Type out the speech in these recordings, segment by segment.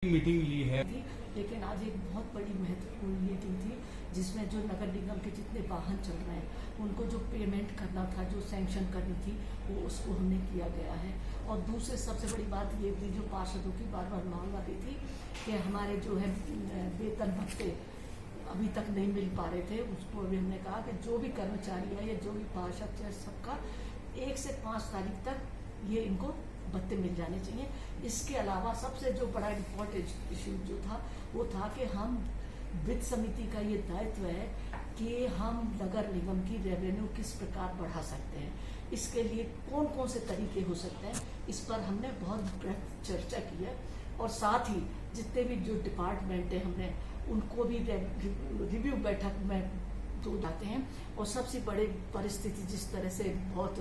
Meeting ली है। लेकिन आज एक बहुत बड़ी महत्वपूर्ण मीटिंग थी जिसमें जो नगर निगम के जितने वाहन चल रहे हैं उनको जो पेमेंट करना था, जो सैंक्शन करनी थी, वो उसको हमने किया गया है। और दूसरे सबसे बड़ी बात ये थी जो पार्षदों की बार बार मांग आती थी कि हमारे जो है वेतन भत्ते अभी तक नहीं मिल पा रहे थे, उसको भी हमने कहा कि जो भी कर्मचारी है या जो भी पार्षद है सबका 1 से 5 तारीख तक ये इनको भत्ते मिल जाने चाहिए। इसके अलावा सबसे जो बड़ा इम्पोर्टेंट इशू जो था वो था कि हम वित्त समिति का ये दायित्व है कि हम नगर निगम की रेवेन्यू किस प्रकार बढ़ा सकते हैं, इसके लिए कौन कौन से तरीके हो सकते हैं, इस पर हमने बहुत बृहद चर्चा की है। और साथ ही जितने भी जो डिपार्टमेंट है हमने उनको भी रिव्यू बैठक में तो जाते हैं। और सबसे बड़ी परिस्थिति जिस तरह से बहुत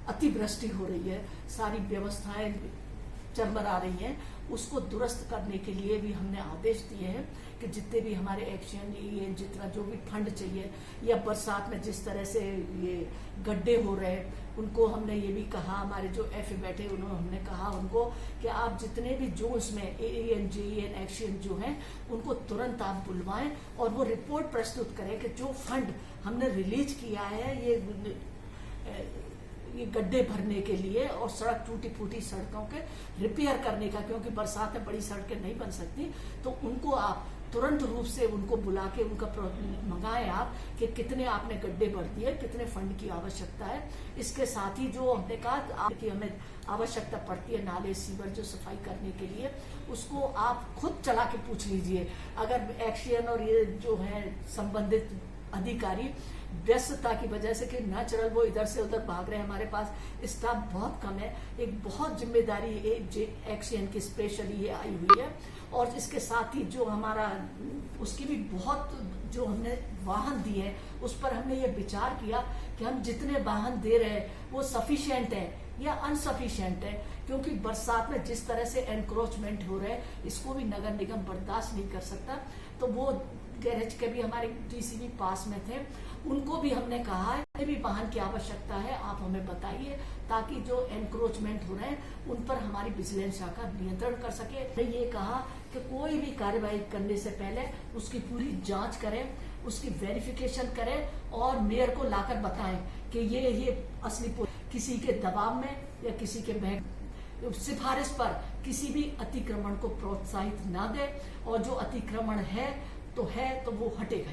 अतिवृष्टि हो रही है, सारी व्यवस्थाएं चरमरा रही हैं, उसको दुरुस्त करने के लिए भी हमने आदेश दिए हैं कि जितने भी हमारे एक्शन ये जितना जो भी फंड चाहिए, या बरसात में जिस तरह से ये गड्ढे हो रहे हैं उनको हमने ये भी कहा, हमारे जो एफ बैठे उन्होंने हमने कहा उनको कि आप जितने भी जो इसमें AEN JEN एक्शन जो हैं उनको तुरंत आप बुलवाएं और वो रिपोर्ट प्रस्तुत करें कि जो फंड हमने रिलीज किया है ये गड्ढे भरने के लिए और सड़क टूटी फूटी सड़कों के रिपेयर करने का, क्योंकि बरसात में बड़ी सड़कें नहीं बन सकती, तो उनको आप तुरंत रूप से उनको बुला के उनका मंगाएं आप कि कितने आपने गड्ढे भर दिए, कितने फंड की आवश्यकता है। इसके साथ ही जो हमने कहा कि हमें आवश्यकता पड़ती है नाले सीवर जो सफाई करने के लिए, उसको आप खुद चला के पूछ लीजिए। अगर एक्शन और ये जो है संबंधित अधिकारी व्यस्तता की वजह से कि नेचुरल वो इधर से उधर भाग रहे हैं, हमारे पास स्टाफ बहुत कम है, एक बहुत जिम्मेदारी एक्शन की स्पेशली ये आई हुई है। और इसके साथ ही जो हमारा उसकी भी बहुत जो हमने वाहन दिए हैं उस पर हमने ये विचार किया कि हम जितने वाहन दे रहे हैं वो सफिशिएंट है या अनसफिशिएंट है, क्योंकि बरसात में जिस तरह से एनक्रोचमेंट हो रहे हैं इसको भी नगर निगम बर्दाश्त नहीं कर सकता। तो वो गैरेज के भी हमारे DCP पास में थे, उनको भी हमने कहा है भी वाहन की आवश्यकता है आप हमें बताइए, ताकि जो एनक्रोचमेंट हो रहे हैं उन पर हमारी विजिलेंस शाखा नियंत्रण कर सके। तो ये कहा कि कोई भी कार्रवाई करने से पहले उसकी पूरी जांच करें, उसकी वेरिफिकेशन करें और मेयर को लाकर बताएं कि ये असली किसी के दबाव में या किसी के सिफारिश पर किसी भी अतिक्रमण को प्रोत्साहित ना दे, और जो अतिक्रमण है तो वो हटेगा।